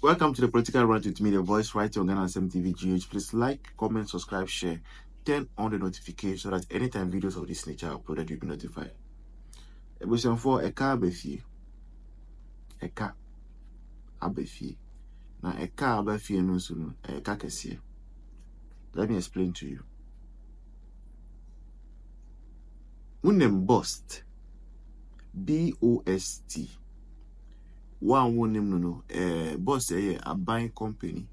Welcome to the Political Rant with me, the voice writer on Ghana TV GH. Please like, comment, subscribe, share, turn on the notification so that anytime videos of this nature are uploaded, you'll be notified. Ebusion 4, AyEka abefie. AyEka abefie. Now, AyEka abefie no so no, AyEka kesiye. Let me explain to you. Unem BOST. BOST. One name no BOST a buying company.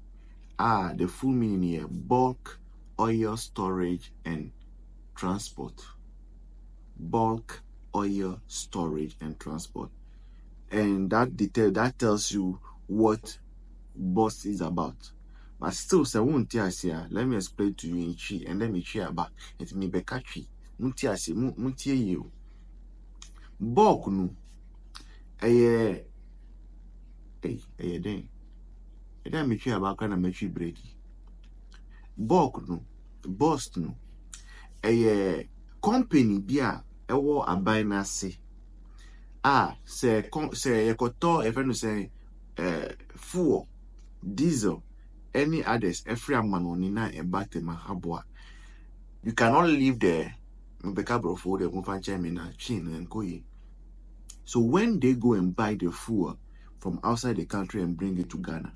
The full meaning here, bulk oil storage and transport. Bulk oil storage and transport. And that tells you what BOST is about. But still, let me explain to you in Chi and let me share about it. Me bekachi. Muntie you. Bulk no. And then me share about kind of mechi breaki. Bulk no. BOST no. Company bia ewo aban na se. Say yekoto if you say fuel, diesel, any others, every man na e batema habwa. You cannot live there. So when they go and buy the fuel from outside the country and bring it to Ghana,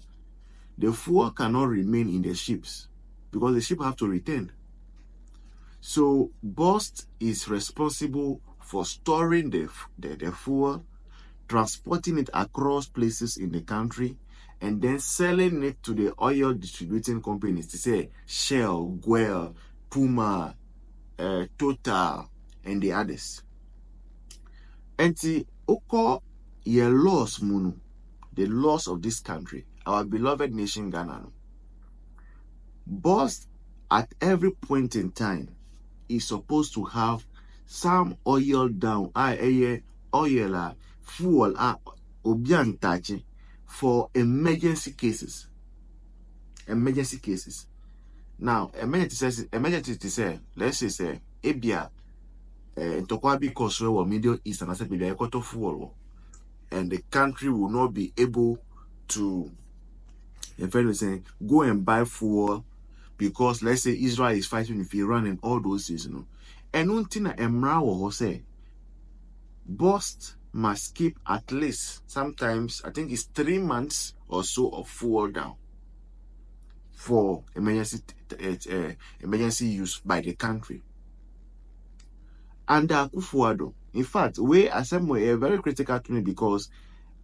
the fuel cannot remain in the ships because the ship have to return. So BOST is responsible for storing the fuel, transporting it across places in the country, and then selling it to the oil distributing companies to say Shell, Guel, Puma, Total, and the others. And the laws, the laws of this country, our beloved nation Ghana, BOST at every point in time is supposed to have some oil down, oil, fuel, obiantachi for emergency cases. Emergency cases. Now, emergency to say, let's say, ebia, bcos or Middle East and I said, maybe I got fuel, and the country will not be able to, if anything, go and buy fuel. Because let's say Israel is fighting with Iran and all those things, And untina emra wo say BOST must keep at least sometimes I think it's 3 months or so of fuel down for emergency use by the country. And Akufo-Addo, in fact, we are somewhere very critical to me because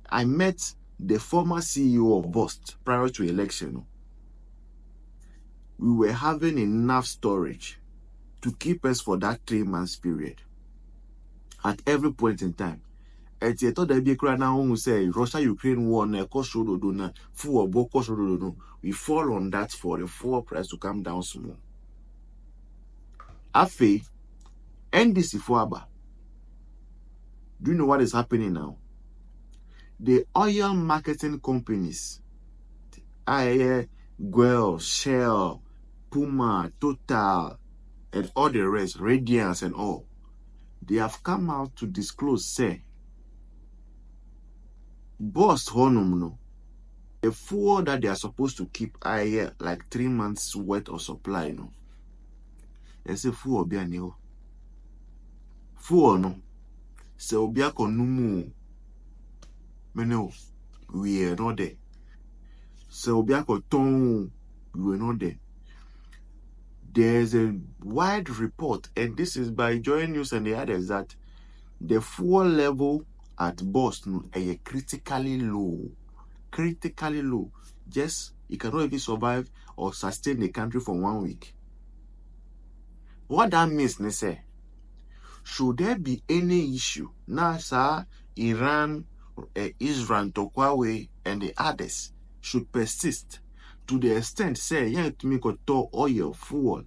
I met the former CEO of BOST prior to election. We were having enough storage to keep us for that 3 months period at every point in time. And you thought that be now say Russia-Ukraine war we fall on that for the fuel price to come down small. Afe, NDC Fuaba. Do you know what is happening now? The oil marketing companies, Guel, Shell, Puma, Total, and all the rest, Radiance and all, they have come out to disclose, say, BOST honum the fuel that they are supposed to keep like 3 months worth of supply, They say fuel be a fuel no. So be a konumu. Meno, we are not there. So be a koton, we were not there. There's a wide report, and this is by Joy News and the others, that the fuel level at BOST is critically low. Critically low. Just, it cannot even survive or sustain the country for 1 week. What that means, they say, should there be any issue, NASA, Iran, Israel, Tokwawe, and the others should persist to the extent, say, oil, fuel,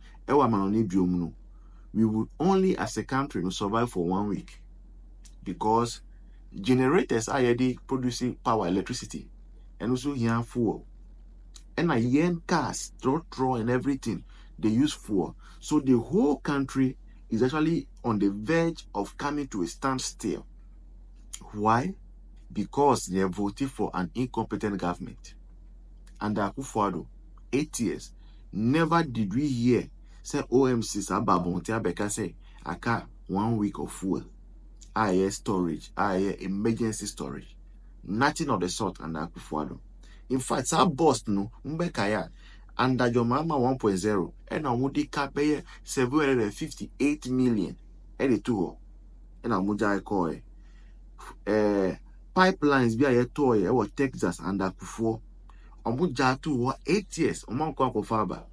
we would only as a country survive for 1 week. Because generators are already producing power, electricity, and also here fuel. And yen cars, draw and everything, they use fuel. So the whole country is actually on the verge of coming to a standstill. Why? Because they are voting for an incompetent government. under Akufo-Addo, 8 years. Never did we hear say OMCs ababonti abeka say aka 1 week of fuel. Storage, emergency storage. Nothing of the sort under Akufo-Addo. In fact, our BOST no mbekaya under your mama 1.0 and amudi kapeye 758 million. Any two and amuja call pipelines be a toy or Texas under Akufo. Amuja 2 8 years. Omanko Akufaba.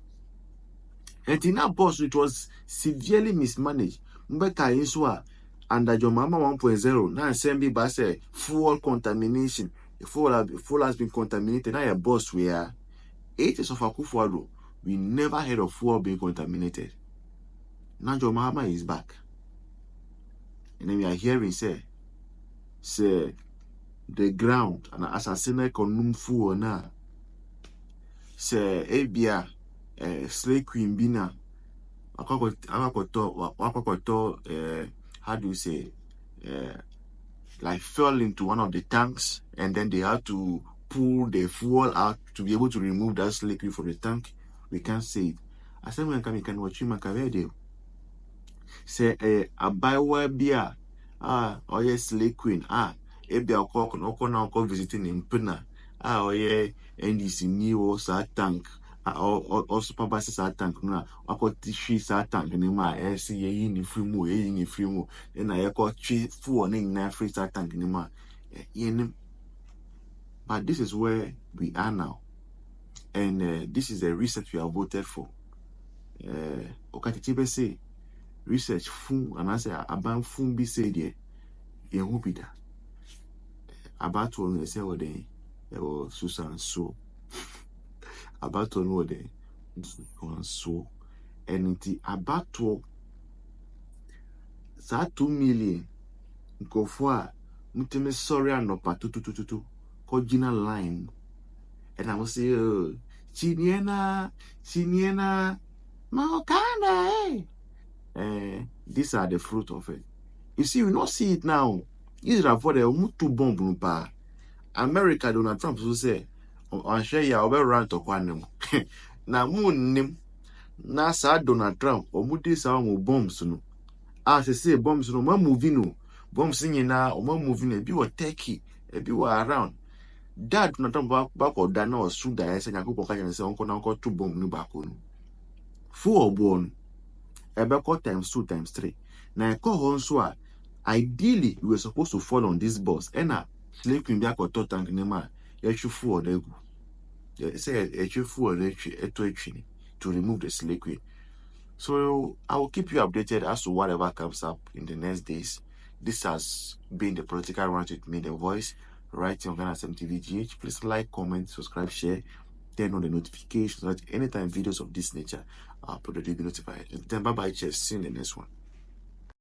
And in that BOST, it was severely mismanaged. Mbeka inswa under your mama 1.0 now SMB base fuel contamination. The fuel has been contaminated. Now a BOST we are 8 years of Akufo-Addo. We never heard of fuel being contaminated. Now your mama is back. And then we are hearing say the ground and assassinate konum fuel now. Say Abia Slay Queen Bina. How do you say? Like fell into one of the tanks, and then they had to pull the fuel out to be able to remove that liquid from the tank. We can't say it. I said, when can watch him say a buy beer, or yes, Slay Queen, Abia Okona visiting in Puna, or yeah, NDC new tank. Or supervisor sa tank na akọ tissue sa tank ni ma see ye ni free mo then I got three full na free sa tank ni ma but this is where we are now, and this is the research we have voted for. Okatitibe say research fun and I say aban fun bi say there ye hu bi da about one say what they Susan so about to know the so and it about to that 2 million go for mutime sorry and no patutututu cogina line and I will say Chiniena Maokana these are the fruit of it. You see, we not see it now. Israel for the mutu bomb pa America. Donald Trump so say on share ya over run to kwanem na moon nim na sa Donald Trump o mudi sa mo bombs no say bombs no ma moving no bombs nyina o ma moving e bi wo Turkey e bi wo around that Donald Trump back or da na o su da say nyakopɔ ka say onko na onko to bomb no back no fu obon e be call times 2 times 3 na e call ho nso a ideally we were supposed to fall on this bus and Slay Queen bi akoto tank ni ma ya chufu o da gu say a chufu o to remove the Slay Queen. So I will keep you updated as to whatever comes up in the next days. This has been the political rant with me, the voice, right here on Ghana SMTV GH. Please like, comment, subscribe, share, turn on the notifications so that anytime videos of this nature are uploaded, you'll be notified. And then bye bye, cheers. See you in the next one.